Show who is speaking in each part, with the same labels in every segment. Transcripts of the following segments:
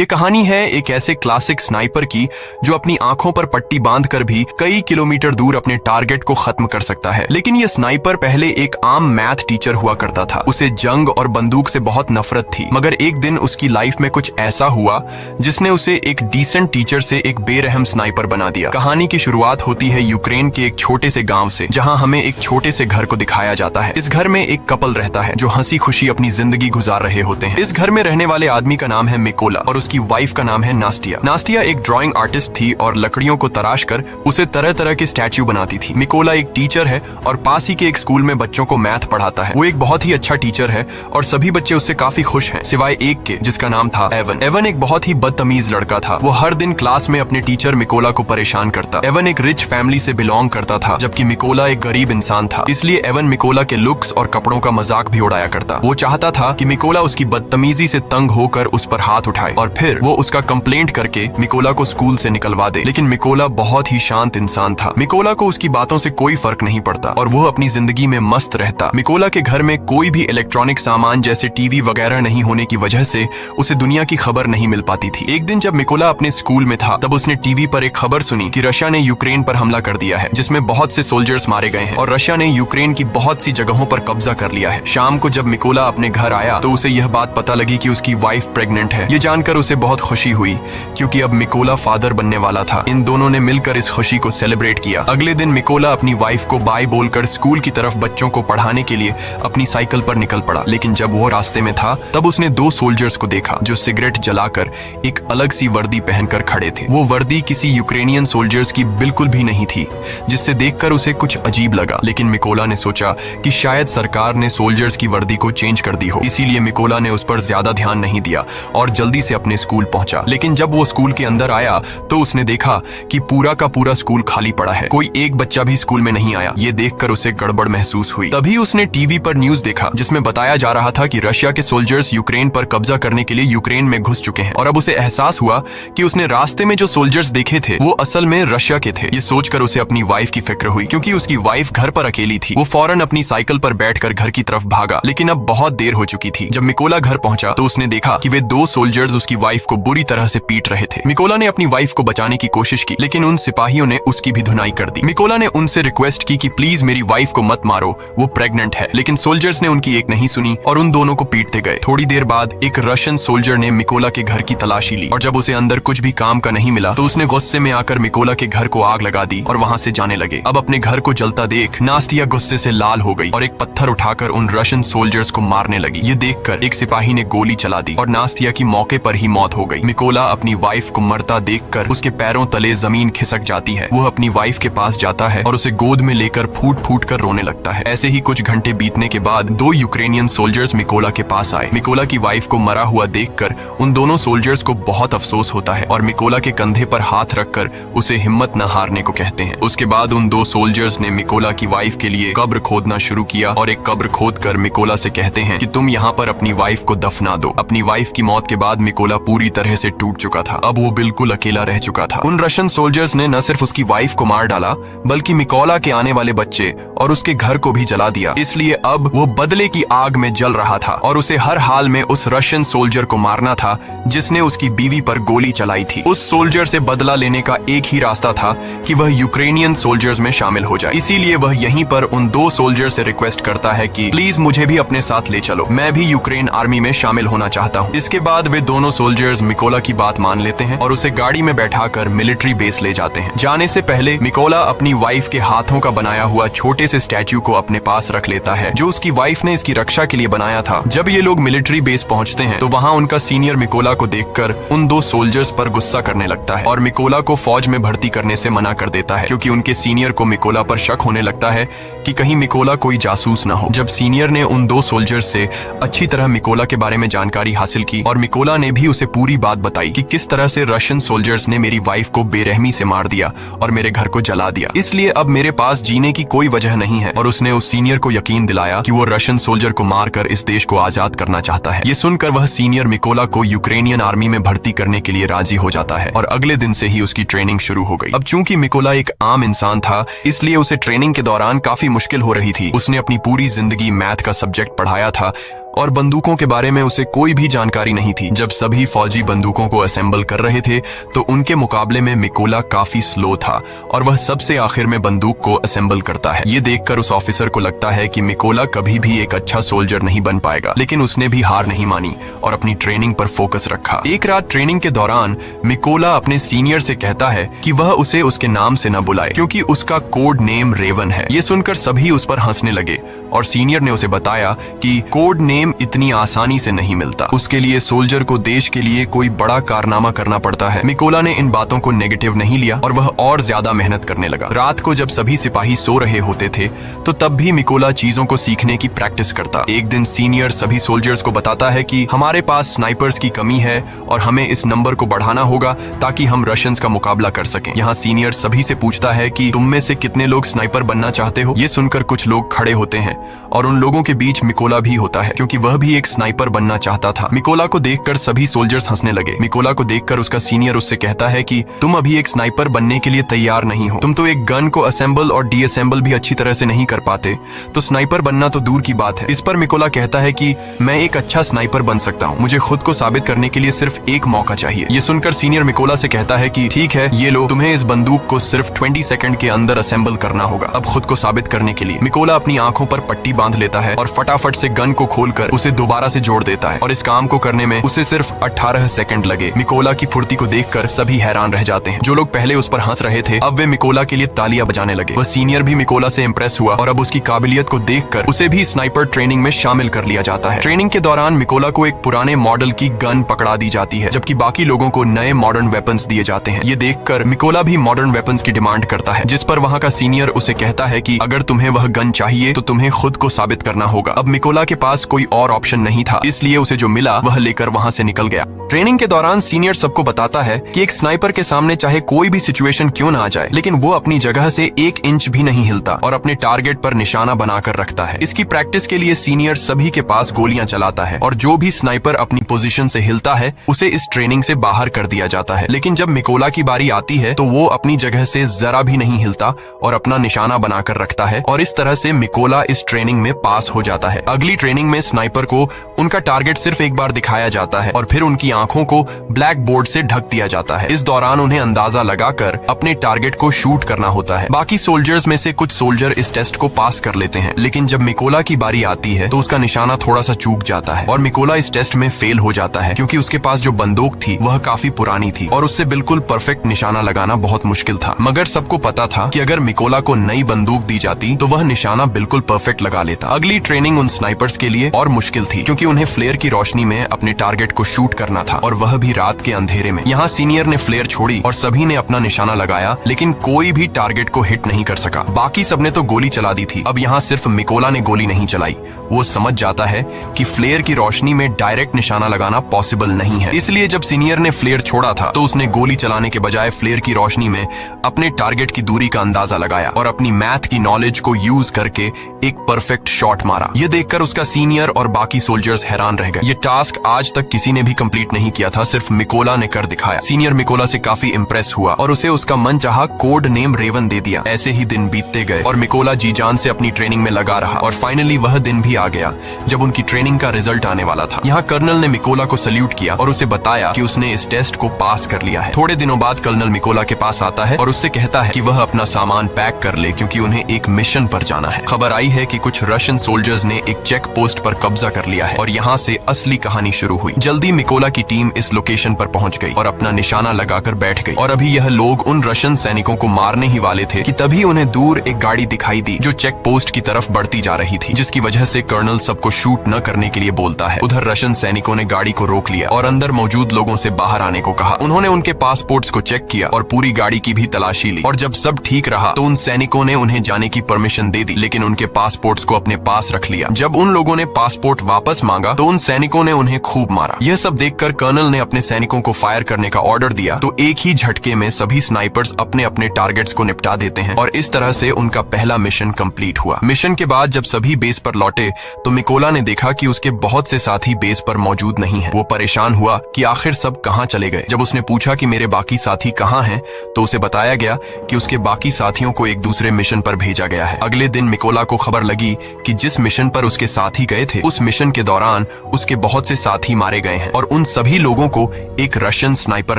Speaker 1: ये कहानी है एक ऐसे क्लासिक स्नाइपर की जो अपनी आंखों पर पट्टी बांधकर भी कई किलोमीटर दूर अपने टारगेट को खत्म कर सकता है। लेकिन ये स्नाइपर पहले एक आम मैथ टीचर हुआ करता था। उसे जंग और बंदूक से बहुत नफरत थी, मगर एक दिन उसकी लाइफ में कुछ ऐसा हुआ जिसने उसे एक डिसेंट टीचर से एक बेरहम स्नाइपर बना दिया। कहानी की शुरुआत होती है यूक्रेन के एक छोटे से गांव से, जहां हमें एक छोटे से घर को दिखाया जाता है। इस घर में एक कपल रहता है जो हंसी खुशी अपनी जिंदगी गुजार रहे होते हैं। इस घर में रहने वाले आदमी का नाम है मिकोला और उसकी वाइफ का नाम है नास्टिया। नास्टिया एक ड्राइंग आर्टिस्ट थी और लकड़ियों को तराश कर उसे तरह तरह के स्टैच्यू बनाती थी। मिकोला एक टीचर है और पास ही के एक स्कूल में बच्चों को मैथ पढ़ाता है। वो एक बहुत ही अच्छा टीचर है और सभी बच्चे उससे काफी खुश हैं, सिवाय एक के जिसका नाम था एवन। एवन एक बहुत ही बदतमीज लड़का था। वो हर दिन क्लास में अपने टीचर मिकोला को परेशान करता। एवन एक रिच फैमिली से बिलोंग करता था, जबकि मिकोला एक गरीब इंसान था। इसलिए एवन मिकोला के लुक्स और कपड़ों का मजाक भी उड़ाया करता। वो चाहता था कि मिकोला उसकी बदतमीजी से तंग होकर उस पर हाथ उठाए और फिर वो उसका कंप्लेंट करके मिकोला को स्कूल से निकलवा दे। लेकिन मिकोला बहुत ही शांत इंसान था। मिकोला को उसकी बातों से कोई फर्क नहीं पड़ता और वो अपनी जिंदगी में मस्त रहता। मिकोला के घर में कोई भी इलेक्ट्रॉनिक सामान जैसे टीवी वगैरह नहीं होने की वजह से उसे दुनिया की खबर नहीं मिल पाती थी। एक दिन जब मिकोला अपने स्कूल में था, तब उसने टीवी पर एक खबर सुनी कि रशिया ने यूक्रेन पर हमला कर दिया है, जिसमें बहुत से सोल्जर्स मारे गए हैं और रशिया ने यूक्रेन की बहुत सी जगहों पर कब्जा कर लिया है। शाम को जब मिकोला अपने घर आया तो उसे यह बात पता लगी कि उसकी वाइफ प्रेग्नेंट है। ये जानकर उसे बहुत खुशी हुई क्योंकि अब मिकोला फादर बनने वाला था। इन दोनों ने मिलकर इस खुशी को सेलिब्रेट किया। अगले दिन मिकोला अपनी वाइफ को बाय बोलकर स्कूल की तरफ बच्चों को पढ़ाने के लिए अपनी साइकिल पर निकल पड़ा। लेकिन जब वो रास्ते में था तब उसने दो सोल्जर्स को देखा जो सिगरेट जलाकर एक अलग सी वर्दी पहनकर खड़े थे। वो वर्दी किसी यूक्रेनियन सोल्जर्स की बिल्कुल भी नहीं थी, जिससे देखकर उसे कुछ अजीब लगा। लेकिन मिकोला ने सोचा कि शायद सरकार ने सोल्जर्स की वर्दी को चेंज कर दी हो, इसीलिए मिकोला ने उस पर ज्यादा ध्यान नहीं दिया और जल्दी से अपने स्कूल पहुंचा। लेकिन जब वो स्कूल के अंदर आया तो उसने देखा कि पूरा का पूरा स्कूल खाली पड़ा है। कोई एक बच्चा भी स्कूल में नहीं आया। ये देखकर उसे गड़बड़ महसूस हुई। तभी उसने टीवी पर न्यूज देखा जिसमें बताया जा रहा था कि रशिया के सोल्जर्स यूक्रेन पर कब्जा करने के लिए यूक्रेन में घुस चुके हैं। और अब उसे एहसास हुआ कि उसने रास्ते में जो सोल्जर्स देखे थे वो असल में रशिया के थे। ये सोचकर उसे अपनी वाइफ की फिक्र हुई, क्योंकि उसकी वाइफ घर पर अकेली थी। वो फौरन अपनी साइकिल पर बैठकर घर की तरफ भागा, लेकिन अब बहुत देर हो चुकी थी। जब मिकोला घर पहुंचा तो उसने देखा कि वे दो सोल्जर्स उसकी वाइफ को बुरी तरह से पीट रहे थे। मिकोला ने अपनी वाइफ को बचाने की कोशिश की, लेकिन उन सिपाहियों ने उसकी भी धुनाई कर दी। मिकोला ने उनसे रिक्वेस्ट की कि प्लीज मेरी वाइफ को मत मारो, वो प्रेग्नेंट है। लेकिन सोल्जर्स ने उनकी एक नहीं सुनी और उन दोनों को पीटते गए। थोड़ी देर बाद एक रशियन सोल्जर ने मिकोला के घर की तलाशी ली और जब उसे अंदर कुछ भी काम का नहीं मिला तो उसने गुस्से में आकर मिकोला के घर को आग लगा दी और वहां से जाने लगे। अब अपने घर को जलता देख नास्टिया गुस्से से लाल हो गई और एक पत्थर उठाकर उन रशियन सोल्जर्स को मारने लगी। ये देखकर एक सिपाही ने गोली चला दी और नास्टिया की मौके पर ही मौत हो गई। मिकोला अपनी वाइफ को मरता देखकर उसके पैरों तले जमीन खिसक जाती है। वो अपनी वाइफ के पास जाता है और उसे गोद में लेकर फूट फूट कर रोने लगता है। ऐसे ही कुछ घंटे बीतने के बाद दो यूक्रेनियन सोल्जर्स मिकोला के पास आए। मिकोला की वाइफ को मरा हुआ देखकर उन दोनों सोल्जर्स को बहुत अफसोस होता है और मिकोला के कंधे पर हाथ रखकर उसे हिम्मत न हारने को कहते हैं। उसके बाद उन दो सोल्जर्स ने मिकोला की वाइफ के लिए कब्र खोदना शुरू किया और एक कब्र खोदकर मिकोला से कहते हैं कि तुम यहाँ पर अपनी वाइफ को दफना दो। अपनी वाइफ की मौत के बाद मिकोला पूरी तरह से टूट चुका था। अब वो बिल्कुल अकेला रह चुका था। उन रशियन सोल्जर्स ने न सिर्फ उसकी वाइफ को मार डाला बल्कि मिकोला के आने वाले बच्चे और उसके घर को भी जला दिया। इसलिए अब वो बदले की आग में जल रहा था और उसे हर हाल में उस रशियन सोल्जर को मारना था जिसने उसकी बीवी पर गोली चलाई थी। उस सोल्जर से बदला लेने का एक ही रास्ता था कि वह यूक्रेनियन सोल्जर्स में शामिल हो जाए। इसीलिए वह यहीं पर उन दो सोल्जर से रिक्वेस्ट करता है कि प्लीज मुझे भी अपने साथ ले चलो, मैं भी यूक्रेन आर्मी में शामिल होना चाहता हूँ। इसके बाद वे दोनों सोल्जर्स मिकोला की बात मान लेते हैं और उसे गाड़ी में बैठाकर मिलिट्री बेस ले जाते हैं। जाने से पहले मिकोला अपनी वाइफ के हाथों का बनाया हुआ छोटे से स्टैच्यू को अपने पास रख लेता है जो उसकी वाइफ ने इसकी रक्षा के लिए बनाया था। जब ये लोग मिलिट्री बेस पहुंचते हैं तो वहाँ उनका सीनियर मिकोला को देखकर उन दो सोल्जर्स पर गुस्सा करने लगता है और मिकोला को फौज में भर्ती करने से मना कर देता है, क्योंकि उनके सीनियर को मिकोला पर शक होने लगता है कि कहीं मिकोला कोई जासूस न हो। जब सीनियर ने उन दो सोल्जर्स से अच्छी तरह मिकोला के बारे में जानकारी हासिल की और मिकोला ने भी उसे पूरी बात बताई कि किस तरह से रशियन सोल्जर्स ने मेरी वाइफ को बेरहमी से मार दिया और मेरे घर को जला दिया, इसलिए अब मेरे पास जीने की कोई वजह नहीं है। और उसने उस सीनियर को यकीन दिलाया कि वो रशियन सोल्जर को मारकर इस देश को आजाद करना चाहता है। ये सुनकर वह सीनियर मिकोला को यूक्रेनियन आर्मी में भर्ती करने के लिए राजी हो जाता है और अगले दिन से ही उसकी ट्रेनिंग शुरू हो गई। अब चूंकि मिकोला एक आम इंसान था, इसलिए उसे ट्रेनिंग के दौरान काफी मुश्किल हो रही थी। उसने अपनी पूरी जिंदगी मैथ का सब्जेक्ट पढ़ाया था और बंदूकों के बारे में उसे कोई भी जानकारी नहीं थी। जब सभी फौजी बंदूकों को असेंबल कर रहे थे तो उनके मुकाबले में मिकोला काफी स्लो था और वह सबसे आखिर में बंदूक को असेंबल करता है। ये देखकर उस ऑफिसर को लगता है कि मिकोला कभी भी एक अच्छा सोल्जर नहीं बन पाएगा, लेकिन उसने भी हार नहीं मानी और अपनी ट्रेनिंग पर फोकस रखा। एक रात ट्रेनिंग के दौरान मिकोला अपने सीनियर से कहता है कि वह उसे उसके नाम से न बुलाए क्योंकि उसका कोड नेम रेवन है। ये सुनकर सभी उस पर हंसने लगे और सीनियर ने उसे बताया कि कोड नेम इतनी आसानी से नहीं मिलता, उसके लिए सोल्जर को देश के लिए कोई बड़ा कारनामा करना पड़ता है। मिकोला ने इन बातों को नेगेटिव नहीं लिया और वह और ज्यादा मेहनत करने लगा। रात को जब सभी सिपाही सो रहे होते थे तो तब भी मिकोला चीजों को सीखने की प्रैक्टिस करता। एक दिन सीनियर सभी सोल्जर्स को बताता है कि हमारे पास स्नाइपर्स की कमी है और हमें इस नंबर को बढ़ाना होगा ताकि हम रशियंस का मुकाबला कर सकें। यहाँ सीनियर सभी से पूछता है कि तुम में से कितने लोग स्नाइपर बनना चाहते हो। ये सुनकर कुछ लोग खड़े होते हैं और उन लोगों के बीच मिकोला भी होता है क्योंकि वह भी एक स्नाइपर बनना चाहता था। मिकोला को देखकर सभी सोल्जर्स हंसने लगे। मिकोला को देखकर उसका सीनियर उससे कहता है कि तुम अभी एक स्नाइपर बनने के लिए तैयार नहीं हो, तुम तो एक गन को असेंबल और डीअसेंबल भी अच्छी तरह से नहीं कर पाते, तो स्नाइपर बनना तो दूर की बात है। इस पर मिकोला कहता है कि मैं एक अच्छा स्नाइपर बन सकता हूँ, मुझे खुद को साबित करने के लिए सिर्फ एक मौका चाहिए। ये सुनकर सीनियर मिकोला से कहता है कि ठीक है, ये लो, तुम्हें इस बंदूक को सिर्फ 20 सेकंड के अंदर असेंबल करना होगा। अब खुद को साबित करने के लिए मिकोला अपनी आंखों पर पट्टी बांध लेता है और फटाफट से गन को खोलकर उसे दोबारा से जोड़ देता है और इस काम को करने में उसे सिर्फ 18 सेकंड लगे। मिकोला की फुर्ती को देखकर सभी हैरान रह जाते हैं। जो लोग पहले उस पर हंस रहे थे अब वे मिकोला के लिए तालियां बजाने लगे। वह सीनियर भी मिकोला से इंप्रेस हुआ और अब उसकी काबिलियत को देखकर उसे भी स्नाइपर ट्रेनिंग में शामिल कर लिया जाता है। ट्रेनिंग के दौरान मिकोला को एक पुराने मॉडल की गन पकड़ा दी जाती है जबकि बाकी लोगों को नए मॉडर्न वेपन्स दिए जाते हैं। ये देखकर मिकोला भी मॉडर्न वेपन्स की डिमांड करता है, जिस पर वहाँ का सीनियर उसे कहता है कि अगर तुम्हें वह गन चाहिए तो तुम्हें खुद को साबित करना होगा। अब मिकोला के पास कोई और ऑप्शन नहीं था, इसलिए उसे जो मिला वह लेकर वहाँ से निकल गया। ट्रेनिंग के दौरान सीनियर सबको बताता है कि एक स्नाइपर के सामने चाहे कोई भी सिचुएशन क्यों ना आ जाए, लेकिन वो अपनी जगह से 1 इंच भी नहीं हिलता और अपने टारगेट पर निशाना बनाकर रखता है। इसकी प्रैक्टिस के लिए सीनियर सभी के पास गोलियां चलाता है और जो भी स्नाइपर अपनी पोजीशन से हिलता है उसे इस ट्रेनिंग से बाहर कर दिया जाता है। लेकिन जब मिकोला की बारी आती है तो वो अपनी जगह से जरा भी नहीं हिलता और अपना निशाना बनाकर रखता है और इस तरह से मिकोला इस ट्रेनिंग में पास हो जाता है। अगली ट्रेनिंग में स्नाइपर को उनका टारगेट सिर्फ एक बार दिखाया जाता है और फिर उनकी आंखों को ब्लैक बोर्ड से ढक दिया जाता है। इस दौरान उन्हें अंदाजा लगाकर अपने टारगेट को शूट करना होता है। बाकी सोल्जर्स में से कुछ सोल्जर इस टेस्ट को पास कर लेते हैं, लेकिन जब मिकोला की बारी आती है तो उसका निशाना थोड़ा सा चूक जाता है और मिकोला इस टेस्ट में फेल हो जाता है क्योंकि उसके पास जो बंदूक थी वह काफी पुरानी थी और उससे बिल्कुल परफेक्ट निशाना लगाना बहुत मुश्किल था। मगर सबको पता था कि अगर मिकोला को नई बंदूक दी जाती तो वह निशाना बिल्कुल परफेक्ट लगा लेता। अगली ट्रेनिंग उन स्नाइपर्स के लिए और मुश्किल थी क्योंकि उन्हें फ्लेयर की रोशनी में अपने टारगेट को शूट करना था और वह भी रात के अंधेरे में। यहाँ सीनियर ने फ्लेयर छोड़ी और सभी ने अपना निशाना लगाया, लेकिन कोई भी टारगेट को हिट नहीं कर सका। बाकी सबने तो गोली चला दी थी। अब यहाँ सिर्फ मिकोला ने गोली नहीं चलाई। वो समझ जाता है कि फ्लेयर की रोशनी में डायरेक्ट निशाना लगाना पॉसिबल नहीं है, इसलिए जब सीनियर ने फ्लेयर छोड़ा था तो उसने गोली चलाने के बजाय फ्लेयर की रोशनी में अपने टारगेट की दूरी का अंदाजा लगाया और अपनी मैथ की नॉलेज को यूज करके एक परफेक्ट शॉट मारा। ये देखकर उसका सीनियर और बाकी सोल्जर्स हैरान रह गए। ये टास्क आज तक किसी ने भी कंप्लीट नहीं किया था, सिर्फ मिकोला ने कर दिखाया। सीनियर मिकोला से काफी इंप्रेस हुआ और उसे उसका मनचाहा कोड नेम रेवन दे दिया। ऐसे ही दिन बीतते गए और मिकोला जी जान से अपनी ट्रेनिंग में लगा रहा और फाइनली वह दिन भी आ गया जब उनकी ट्रेनिंग का रिजल्ट आने वाला था। यहाँ कर्नल ने मिकोला को सल्यूट किया और उसे बताया कि उसने इस टेस्ट को पास कर लिया है। थोड़े दिनों बाद कर्नल मिकोला के पास आता है और उससे कहता है कि वह अपना सामान पैक कर ले क्योंकि उन्हें एक मिशन पर जाना है। खबर आई है कि कुछ रशियन सोल्जर्स ने एक चेक पोस्ट पर कब्जा कर लिया है और यहाँ से असली कहानी शुरू हुई। जल्दी मिकोला की टीम इस लोकेशन पर पहुंच गई और अपना निशाना लगाकर बैठ गई और अभी यह लोग उन रशियन सैनिकों को मारने ही वाले थे कि तभी उन्हें दूर एक गाड़ी दिखाई दी जो चेक पोस्ट की तरफ बढ़ती जा रही थी, जिसकी वजह से कर्नल सबको शूट न करने के लिए बोलता है। उधर रशियन सैनिकों ने गाड़ी को रोक लिया और अंदर मौजूद लोगों से बाहर आने को कहा। उन्होंने उनके पासपोर्ट्स को चेक किया और पूरी गाड़ी की भी तलाशी ली और जब सब ठीक रहा तो उन सैनिकों ने उन्हें जाने की परमिशन दे दी, लेकिन उनके पासपोर्ट्स को अपने पास रख लिया। जब उन लोगों ने पासपोर्ट वापस मांगा तो उन सैनिकों ने उन्हें खूब मारा। यह सब देखकर कर्नल ने अपने सैनिकों को फायर करने का ऑर्डर दिया तो एक ही झटके में सभी स्नाइपर्स अपने अपने टारगेट्स को निपटा देते हैं और इस तरह से उनका पहला मिशन कंप्लीट हुआ। मिशन के बाद जब सभी बेस पर लौटे तो मिकोला ने देखा कि उसके बहुत से साथी बेस पर मौजूद नहीं हैं। वो परेशान हुआ कि आखिर सब कहां चले गए। जब उसने पूछा कि मेरे बाकी साथी कहां हैं, तो उसे बताया गया कि उसके बाकी साथियों को एक दूसरे मिशन पर भेजा गया है। अगले दिन मिकोला को खबर लगी कि जिस मिशन पर उसके साथी गए थे, उस मिशन के दौरान उसके बहुत से साथी मारे गए हैं और उन सभी लोगों को एक रशियन स्नाइपर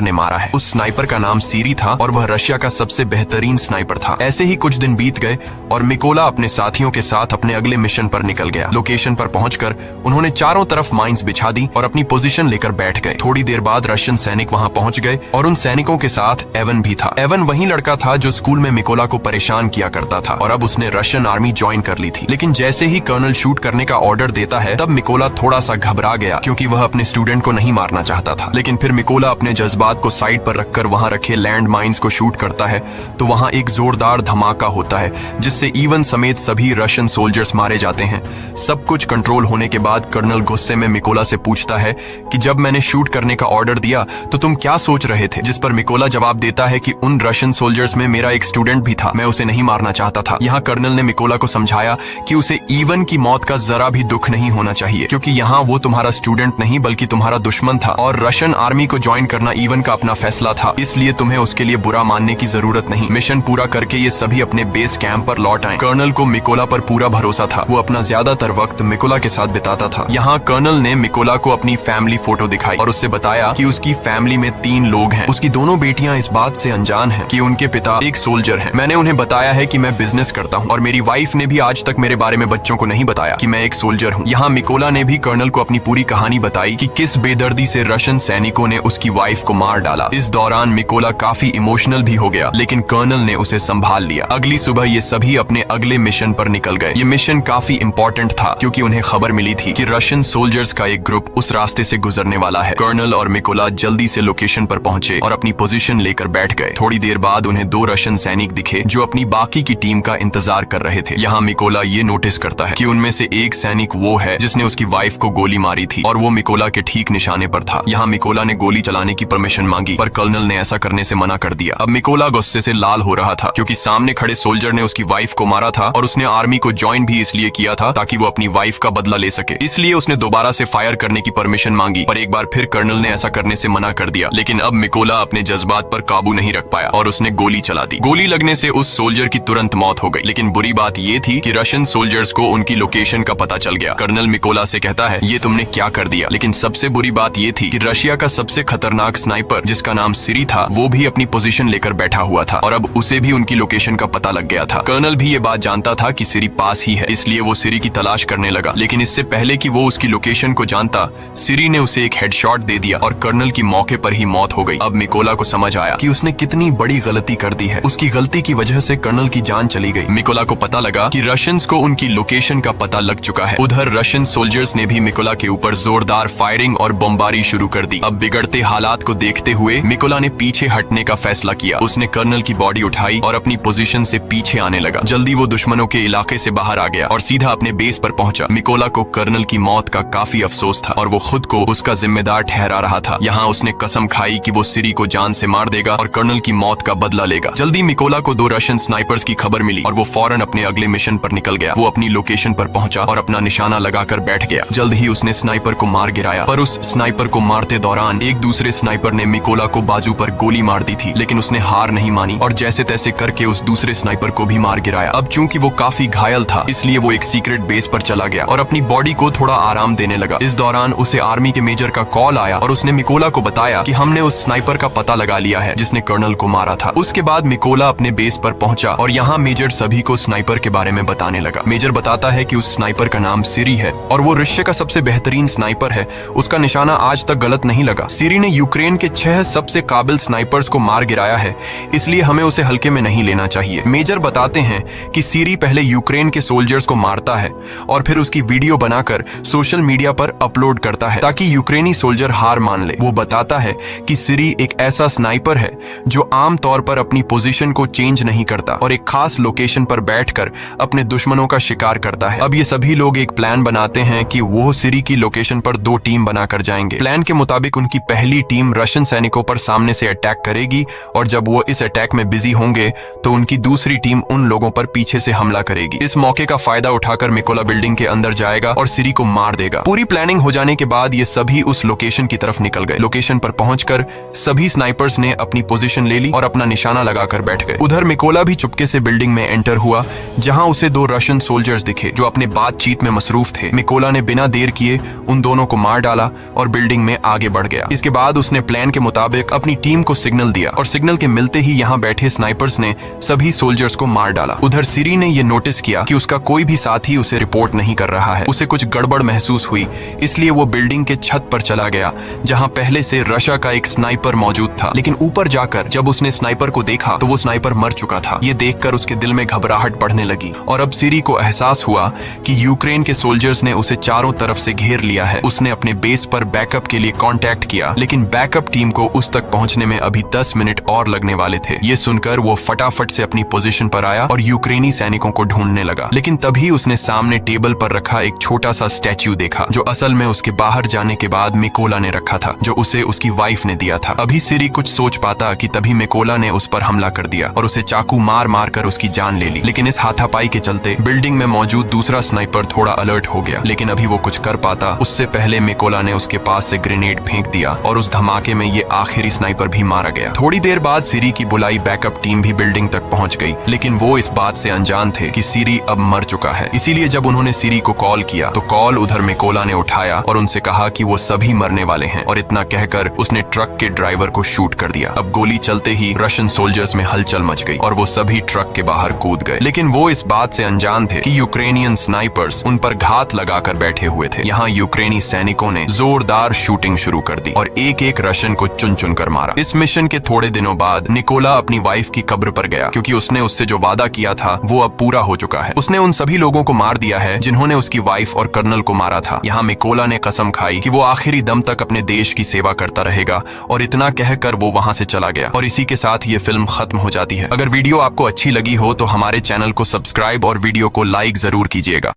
Speaker 1: ने मारा है। उस स्नाइपर का नाम सीरी था और वह रशिया का सबसे बेहतरीन स्नाइपर था। ऐसे ही कुछ दिन बीत गए और मिकोला अपने साथियों के साथ अपने अगले मिशन पर निकल गया। लोकेशन पर पहुंचकर उन्होंने चारों तरफ माइंस बिछा दी और अपनी पोजीशन लेकर बैठ गए। थोड़ी देर बाद रशियन सैनिक वहां पहुंच गए और उन सैनिकों के साथ एवन भी था। एवन वही लड़का था जो स्कूल में मिकोला को परेशान किया करता था और अब उसने रशियन आर्मी ज्वाइन कर ली थी। लेकिन जैसे ही कर्नल शूट करने का ऑर्डर देता है, तब मिकोला थोड़ा सा घबरा गया क्योंकि वह अपने स्टूडेंट को नहीं मारना चाहता था। लेकिन फिर मिकोला अपने जज्बात को साइड पर रखकर वहां रखे लैंड माइंस को शूट करता है तो वहां एक जोरदार धमाका होता है जिससे इवन समेत सभी रशियन सोल्जर्स मारे जाते हैं। सब कुछ कंट्रोल होने के बाद कर्नल गुस्से में मिकोला से पूछता है कि जब मैंने शूट करने का ऑर्डर दिया तो तुम क्या सोच रहे थे? जिस पर मिकोला जवाब देता है कि उन रशियन सोल्जर्स में मेरा एक स्टूडेंट भी था, मैं उसे नहीं मारना चाहता था। यहाँ कर्नल ने मिकोला को समझाया कि उसे इवन की मौत का जरा भी दुख नहीं होना चाहिए क्योंकि यहाँ वो तुम्हारा स्टूडेंट नहीं बल्कि तुम्हारा दुश्मन था और रशियन आर्मी को ज्वाइन करना इवन का अपना फैसला था, इसलिए तुम्हें उसके लिए बुरा मानने की जरूरत नहीं। मिशन पूरा करके ये सभी अपने बेस कैंप पर लौट आए। कर्नल को मिकोला पर पूरा भरोसा था। वो अपना ज्यादातर वक्त मिकोला के साथ बिताता था। यहाँ कर्नल ने मिकोला को अपनी फैमिली फोटो दिखाई और उससे बताया कि उसकी फैमिली में 3 लोग हैं। उसकी दोनों बेटियां इस बात से अनजान हैं कि उनके पिता एक सोल्जर हैं। मैंने उन्हें बताया है कि मैं बिजनेस करता हूँ और मेरी वाइफ ने भी आज तक मेरे बारे में बच्चों को नहीं बताया कि मैं एक सोल्जर हूँ। यहाँ मिकोला ने भी कर्नल को अपनी पूरी कहानी बताई कि किस बेदर्दी से रशियन सैनिकों ने उसकी वाइफ को मार डाला। इस दौरान मिकोला काफी इमोशनल भी हो गया, लेकिन कर्नल ने उसे संभाल लिया। अगली सुबह ये सभी अपने अगले मिशन पर निकल गए। ये मिशन काफी इंपॉर्टेंट था क्योंकि उन्हें खबर मिली थी कि रशियन सोल्जर्स का एक ग्रुप उस रास्ते से गुजरने वाला है। कर्नल और मिकोला जल्दी से लोकेशन पर पहुंचे और अपनी पोजीशन लेकर बैठ गए। थोड़ी देर बाद उन्हें 2 रशियन सैनिक दिखे जो अपनी बाकी की टीम का इंतजार कर रहे थे। यहाँ मिकोला ये नोटिस करता है कि उनमें से एक सैनिक वो है जिसने उसकी वाइफ को गोली मारी थी और वो मिकोला के ठीक निशाने पर था। यहाँ मिकोला ने गोली चलाने की परमिशन मांगी पर कर्नल ने ऐसा करने से मना कर दिया। अब मिकोला गुस्से से लाल हो रहा था क्योंकि सामने खड़े सोल्जर ने उसकी वाइफ को मारा था और उसने आर्मी को ज्वाइन भी इसलिए किया था ताकि वो अपनी वाइफ का बदला ले सके। इसलिए उसने दोबारा से फायर करने की परमिशन मांगी पर एक बार फिर कर्नल ने ऐसा करने से मना कर दिया। लेकिन अब मिकोला अपने जज्बात पर काबू नहीं रख पाया और उसने गोली चला दी। गोली लगने से उस सोल्जर की तुरंत मौत हो गई। लेकिन बुरी बात ये थी कि रशियन सोल्जर्स को उनकी लोकेशन का पता चल गया। कर्नल मिकोला से कहता है, ये तुमने क्या कर दिया? लेकिन सबसे बुरी बात ये थी कि रशिया का सबसे खतरनाक स्नाइपर जिसका नाम सीरी था, वो भी अपनी पोजीशन लेकर बैठा हुआ था और अब उसे भी उनकी लोकेशन का पता लग गया था। कर्नल भी ये बात जानता था कि सीरी पास ही है, इसलिए वो सीरी की तलाश करने लगा। लेकिन इससे पहले कि वो उसकी लोकेशन को जानता, सीरी ने उसे एक हेडशॉट दे दिया और कर्नल की मौके पर ही मौत हो गई। अब मिकोला को समझ आया कि उसने कितनी बड़ी गलती कर दी है। उसकी गलती की वजह से कर्नल की जान चली गई। मिकोला को पता लगा कि रशियंस को उनकी लोकेशन का पता लग चुका है। उधर रशियन सोल्जर्स ने भी मिकोला के ऊपर जोरदार फायरिंग और बमबारी शुरू कर दी। अब बिगड़ते हालात को देखते हुए मिकोला ने पीछे हटने का फैसला किया। उसने कर्नल की बॉडी उठाई और अपनी पोजीशन से पीछे आने लगा। जल्दी वो दुश्मनों के इलाके से बाहर आ गया और सीधा अपने बेस पर पहुंचा। मिकोला को कर्नल की मौत का काफी अफसोस था और वो खुद को उसका जिम्मेदार ठहरा रहा था। यहाँ उसने कसम खाई कि वो सीरी को जान से मार देगा और कर्नल की मौत का बदला लेगा। जल्दी मिकोला को 2 रशियन स्नाइपर्स की खबर मिली और वो फौरन अपने अगले मिशन पर निकल गया। वो अपनी लोकेशन पर पहुंचा और अपना निशाना लगाकर बैठ गया। जल्द ही उसने स्नाइपर को मार गिराया, पर उस स्नाइपर को मारते दौरान एक दूसरे स्नाइपर ने मिकोला को बाजू पर गोली मार दी थी। लेकिन उसने हार नहीं मानी और जैसे तैसे करके उस दूसरे स्नाइपर को भी मार गिराया। अब चूंकि वो काफी घायल था, इसलिए वो एक सीक्रेट बेस पर चला गया और अपनी बॉडी को थोड़ा आराम देने लगा। इस दौरान उसे आर्मी के मेजर का कॉल आया और उसने मिकोला को बताया कि हमने उस स्नाइपर का पता लगा लिया है जिसने कर्नल को मारा था। उसके बाद मिकोला अपने बेस पर पहुंचा और यहाँ मेजर सभी को स्नाइपर के बारे में बताने लगा। मेजर बताता है कि उस स्नाइपर का नाम सीरी है और वो रशिया का सबसे बेहतरीन स्नाइपर है। उसका निशाना आज तक गलत नहीं लगा। सीरी ने यूक्रेन के 6 सबसे काबिल स्नाइपर्स को मार गिराया है, इसलिए हमें उसे हल्के में नहीं लेना चाहिए। मेजर बताते हैं कि सीरी पहले यूक्रेन के सोल्जर्स को मारता है और फिर उसकी वीडियो बनाकर सोशल मीडिया पर अपलोड करता है ताकि यूक्रेनी सोल्जर हार मान ले। वो बताता है कि सीरी एक ऐसा स्नाइपर है जो आमतौर पर अपनी पोजीशन को चेंज नहीं करता और एक खास लोकेशन पर बैठकर अपने दुश्मनों का शिकार करता है। अब ये सभी लोग एक प्लान बनाते हैं कि वो सीरी की लोकेशन पर 2 टीम बनाकर जाएंगे। प्लान के मुताबिक उनकी पहली टीम रशियन सैनिकों पर सामने से अटैक करेगी और जब वो इस अटैक में बिजी होंगे तो उनकी दूसरी टीम उन लोगों पर पीछे से हमला करेगी। इस मौके का फायदा उठाकर मिकोला मिकोला बिल्डिंग के अंदर जाएगा और सिरी को मार देगा। पूरी प्लानिंग हो जाने के बाद ये सभी उस लोकेशन की तरफ निकल गए। लोकेशन पर पहुंचकर सभी स्नाइपर्स ने अपनी पोजीशन ले ली और अपना निशाना लगाकर बैठ गए। उधर मिकोला भी चुपके से बिल्डिंग में एंटर हुआ, जहां उसे 2 रशियन सोल्जर्स दिखे जो अपने बातचीत में मसरूफ थे। मिकोला ने बिना देर किए उन दोनों को मार डाला और बिल्डिंग में आगे बढ़ गया। इसके बाद उसने प्लान के मुताबिक अपनी टीम को सिग्नल दिया और सिग्नल के मिलते ही यहाँ बैठे स्नाइपर्स ने सभी सोल्जर्स को मार डाला। उधर सिरी ने यह नोटिस किया कि उसका कोई भी साथी उसे रिपोर्ट नहीं कर रहा है। उसे कुछ गड़बड़ महसूस हुई, इसलिए वो बिल्डिंग के छत पर चला गया जहां पहले से रशा का एक स्नाइपर मौजूद था। लेकिन ऊपर जाकर जब उसने स्नाइपर को देखा तो वो स्नाइपर मर चुका था। ये देखकर उसके दिल में घबराहट बढ़ने लगी और अब सिरी को एहसास हुआ कि यूक्रेन के सोल्जर्स ने उसे चारों तरफ से घेर लिया है। उसने अपने बेस पर बैकअप के लिए कांटेक्ट किया, लेकिन बैकअप टीम को उस तक पहुंचने में अभी 10 मिनट और लगने वाले थे। ये सुनकर वो फटाफट से अपनी पोजीशन पर आया और यूक्रेनी सैनिकों को ढूंढने लगा। लेकिन तभी उसने सामने टेबल पर रखा एक छोटा सा स्टैच्यू देखा जो असल में उसके बाहर जाने के बाद मिकोला ने रखा था, जो उसे उसकी वाइफ ने दिया था। अभी सिरी कुछ सोच पाता कि तभी मिकोला ने उस पर हमला कर दिया और उसे चाकू मार मार कर उसकी जान ले ली। लेकिन इस हाथापाई के चलते बिल्डिंग में मौजूद दूसरा स्नाइपर थोड़ा अलर्ट हो गया, लेकिन अभी वो कुछ कर पाता उससे पहले मिकोला ने उसके पास से ग्रेनेड फेंक दिया और उस धमाके में ये आखिरी स्नाइपर भी मारा गया। थोड़ी देर बाद सिरी की बुलाई बैकअप टीम भी बिल्डिंग तक पहुंच गई, लेकिन वो इस बात से अनजान थे कि सिरी अब मर चुका है। इसीलिए जब उन्होंने सिरी को कॉल किया तो कॉल उधर मिकोला ने उठाया और उनसे कहा कि वो सभी मरने वाले हैं, और इतना कहकर उसने ट्रक के ड्राइवर को शूट कर दिया। अब गोली चलते ही रशियन सोल्जर्स में हलचल मच गई और वो सभी ट्रक के बाहर कूद गए। लेकिन वो इस बात से अनजान थे कि यूक्रेनियन स्नाइपर्स उन पर घात लगाकर बैठे हुए थे। यहाँ यूक्रेनी सैनिकों ने जोरदार शूटिंग शुरू कर दी और एक एक रशियन को चुन चुन कर मारा। इस मिशन के थोड़े दिनों बाद निकोला अपनी वाइफ की कब्र पर गया, क्योंकि उसने उससे जो वादा किया था वो अब पूरा हो चुका है। उसने उन सभी लोगों को मार दिया है जिन्होंने उसकी वाइफ और कर्नल को मारा था। यहाँ मिकोला ने कसम खाई कि वो आखिरी दम तक अपने देश की सेवा करता रहेगा, और इतना कहकर वो वहां से चला गया। और इसी के साथ ये फिल्म खत्म हो जाती है। अगर वीडियो आपको अच्छी लगी हो तो हमारे चैनल को सब्सक्राइब और वीडियो को लाइक जरूर कीजिएगा।